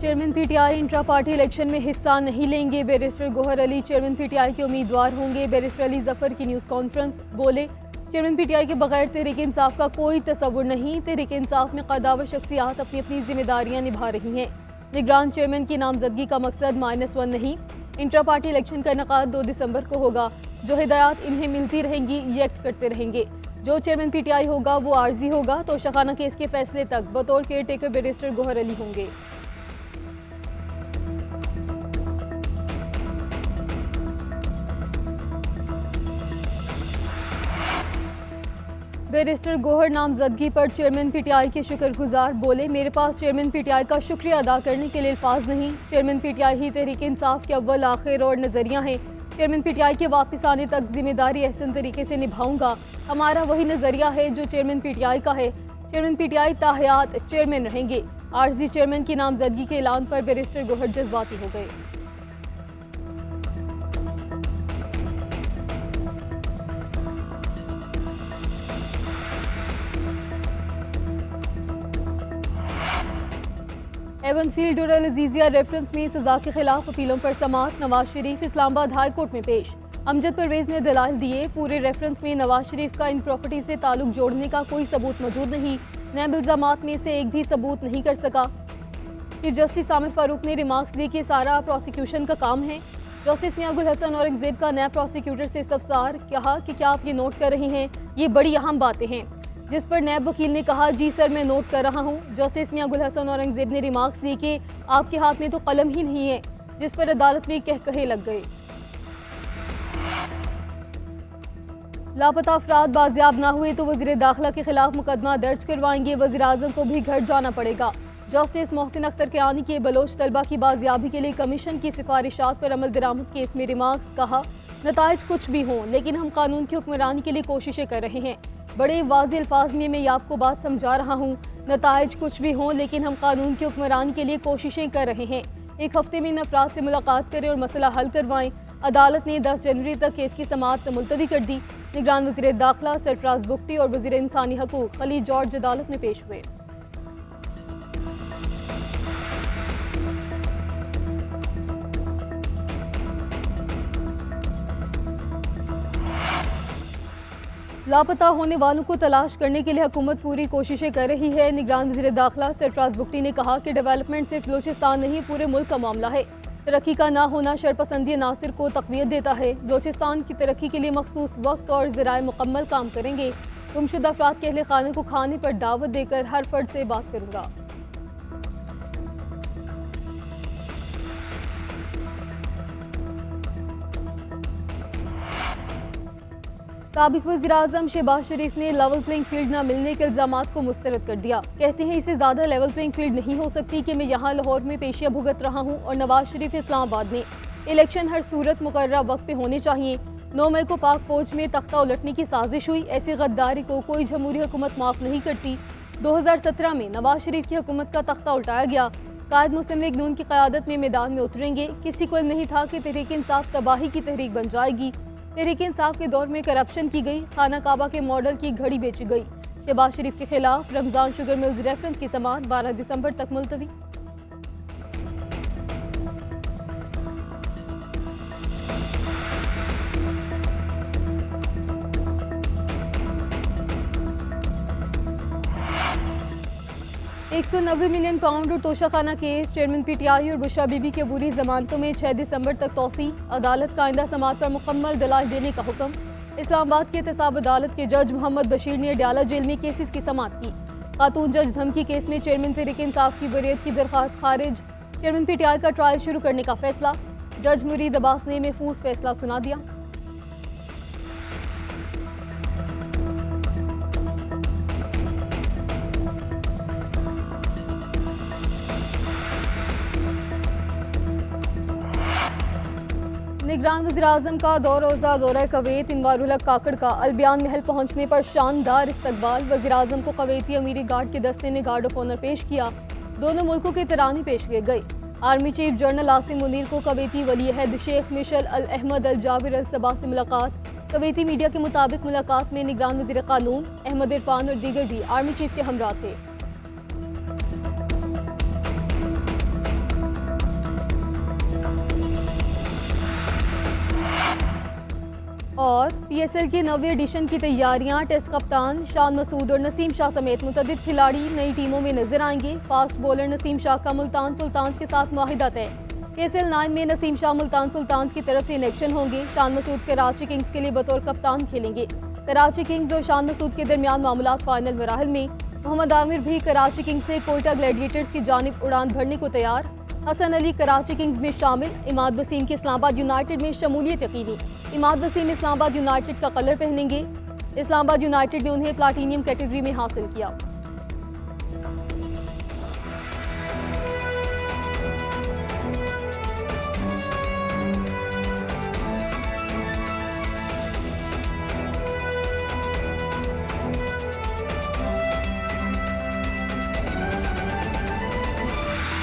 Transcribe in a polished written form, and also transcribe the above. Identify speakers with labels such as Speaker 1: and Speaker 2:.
Speaker 1: Chairman PTI intra party election में हिस्सा नहीं लेंगे। Barrister Gohar Ali chairman PTI के उम्मीदवार होंगे। बैरिस्टर अली जफर की न्यूज़ कॉन्फ्रेंस बोले, चेयरमैन पीटीआई के बगैर तहरीक इंसाफ का कोई तस्वुर नहीं। तहरीक इंसाफ में कदावर शख्सियात अपनी अपनी जिम्मेदारियां निभा रही हैं। निगरान चेयरमैन की नामजदगी का मकसद -1 नहीं। इंट्रा पार्टी इलेक्शन का इनेकाद 2 दिसंबर को होगा। जो हिदायत इन्हें मिलती रहेंगी ये एक्ट करते रहेंगे। जो चेयरमैन पीटीआई होगा वो आर्जी होगा। तो शखाना केस के फैसले तक बतौर caretaker barrister Gohar Ali होंगे। बैरिस्टर गौहर नामजदगी पर चेयरमैन पीटीआई के शुक्रगुजार बोले, मेरे पास चेयरमैन पीटीआई का शुक्रिया अदा करने के लिए अल्फाज नहीं। चेयरमैन पीटीआई ही तहरीक इंसाफ के अव्वल आखिर और नजरिया है। चेयरमैन पीटीआई के वापस आने तक जिम्मेदारी एहसन तरीके से निभाऊंगा। हमारा वही नजरिया है जो चेयरमैन पीटीआई का है। चेयरमैन पीटीआई ताहयात चेयरमैन रहेंगे। आरजी चेयरमैन की नामजदगी के ऐलान पर बैरिस्टर गौहर जज्बाती हो गए। एवनफील्ड और अल-अजीजिया रेफरेंस में सजा के खिलाफ अपीलों पर समाअत। नवाज शरीफ इस्लामाबाद हाई कोर्ट में पेश। अमजद परवेज ने दलाल दिए। पूरे रेफरेंस में नवाज शरीफ का इन प्रॉपर्टी से ताल्लुक जोड़ने का कोई सबूत मौजूद नहीं। नैब इल्जामात में से एक भी सबूत नहीं कर सका। चीफ जस्टिस आमिर फारूक ने रिमार्क्स दिए कि सारा प्रोसिक्यूशन का काम है। जस्टिस मियां गुल हसन औरंगजेब का नैब प्रोसिक्यूटर से इस्तफसार, कहा कि क्या आप ये नोट कर रहे हैं, ये बड़ी अहम बातें हैं। जिस पर नैब वकील ने कहा, जी सर मैं नोट कर रहा हूँ। जस्टिस मियां गुल हसन औरंगजेब ने रिमार्क्स दिए कि आपके हाथ में तो कलम ही नहीं है, जिस पर अदालत में कहकहे लग गए। लापता अफराद बाजियाब ना हुए तो वजीर दाखिला के खिलाफ मुकदमा दर्ज करवाएंगे। वजीर आजम को भी घर जाना पड़ेगा। जस्टिस मोहसिन अख्तर कियानी के बलोच तलबा की बाजियाबी के लिए कमीशन की सिफारिशात पर अमल दरामद केस में रिमार्क्स, कहा नताइज कुछ भी हों लेकिन हम कानून की हुक्मरानी के लिए कोशिशें कर रहे हैं। बड़े वाज़ेह अल्फाज में मैं आपको बात समझा रहा हूँ, नताइज कुछ भी हों लेकिन हम कानून की हुक्मरानी के लिए कोशिशें कर रहे हैं। एक हफ्ते में इन अफराद से मुलाकात करें और मसला हल करवाएं। अदालत ने 10 जनवरी तक केस की समाअत मुलतवी कर दी। निगरान वज़ीर दाखिला सरफराज बुख्ती और वज़ीर इंसानी हकूक़ खलील जॉर्ज अदालत में पेश हुए। लापता होने वालों को तलाश करने के लिए हुकूमत पूरी कोशिशें कर रही है। निगरान वज़ीर दाखिला सरफराज बुख्ती ने कहा कि डेवलपमेंट सिर्फ बलूचिस्तान नहीं पूरे मुल्क का मामला है। तरक्की का ना होना शरपसंदी नासिर को तक़वियत देता है। बलूचिस्तान की तरक्की के लिए मखसूस वक्त और ज़राए मुकम्मल काम करेंगे। गुमशुदा अफराद के अहले खाने को खाने पर दावत देकर हर फर्द से बात करूँगा। साबिक वज़ीर-ए-आज़म शहबाज शरीफ ने लेवल प्लेइंग फील्ड न मिलने के इल्ज़ामात को मुस्तरद कर दिया। कहते हैं इससे ज़्यादा लेवल प्लेइंग फील्ड नहीं हो सकती कि मैं यहाँ लाहौर में पेशियाँ भुगत रहा हूँ और नवाज शरीफ इस्लामाबाद में। इलेक्शन हर सूरत मुकर्ररा वक्त पे होने चाहिए। 9 मई को पाक फौज में तख्ता उलटने की साजिश हुई। ऐसी गद्दारी को कोई जमहूरी हुकूमत माफ़ नहीं करती। 2017 में नवाज शरीफ की हुकूमत का तख्ता उल्टाया गया। कायद मुस्लिम लीग नून की क़यादत में मैदान में उतरेंगे। किसी को नहीं था कि तहरीक इंसाफ तबाही की तहरीक बन जाएगी। तहरीक इंसाफ के दौर में करप्शन की गई। खाना काबा के मॉडल की घड़ी बेची गई। शहबाज शरीफ के खिलाफ रमजान शुगर मिल्स रेफरेंस की समाअत 12 दिसंबर तक मुलतवी। £190 मिलियन और तोशाखाना केस। चेयरमैन पीटीआई और बुशरा बीबी के अबूरी जमानतों में 6 दिसंबर तक तौसी। अदालत का आइंदा समाअत पर मुकम्मल दलाल देने का हुक्म। इस्लामाबाद के एहतसाब अदालत के जज मोहम्मद बशीर ने अडयाला जेल में केसेस की समाअत की। खातून जज धमकी केस में चेयरमैन तहरीक इंसाफ की बरीयत की दरख्वास्त खारिज। चेयरमैन पीटीआई का ट्रायल शुरू करने का फैसला। जज मुरीद अब्बास ने महफूज फैसला सुना दिया। निगरान वज़ीर-ए-आज़म का दौर-ए-रोज़ा दौरा कवैत। इनवारुल हक काकड़ का अलबियान महल पहुंचने पर शानदार इस्तकबाल। वज़ीर-ए-आज़म को कवैती अमीरी गार्ड के दस्ते ने गार्ड ऑफ ऑनर पेश किया। दोनों मुल्कों के तराने पेश किए गए। Army chief general Asim Munir को कवैती वली-ए-अहद शेख मिशेल अल अहमद अल जाबिर अल सबा से मुलाकात। कवैती मीडिया के मुताबिक मुलाकात में निगरान वज़ीर कानून अहमद इरफान और दीगर भी आर्मी चीफ के हमरा थे। और PSL के 9वें एडिशन की तैयारियां, टेस्ट कप्तान शान मसूद और नसीम शाह समेत मुतअद्दिद खिलाड़ी नई टीमों में नजर आएंगे। फास्ट बॉलर नसीम शाह का मुल्तान सुल्तान्स के साथ मुआहिदा तय। PSL 9 में नसीम शाह मुल्तान सुल्तान्स की तरफ से इन एक्शन होंगे। शान मसूद कराची किंग्स के लिए बतौर कप्तान खेलेंगे। कराची किंग्स और शान मसूद के दरमियान मामलात फाइनल मराहल में। मोहम्मद आमिर भी कराची किंग्स से कोयटा ग्लैडिएटर्स की जानिब उड़ान भरने को तैयार। हसन अली कराची किंग्स में शामिल। इमाद वसीम की इस्लामाबाद यूनाइटेड में शमूलियत यकीनी। इमाद वसीम इस्लामाबाद यूनाइटेड का कलर पहनेंगे। इस्लामाबाद यूनाइटेड ने उन्हें प्लाटीनियम कैटेगरी में हासिल किया।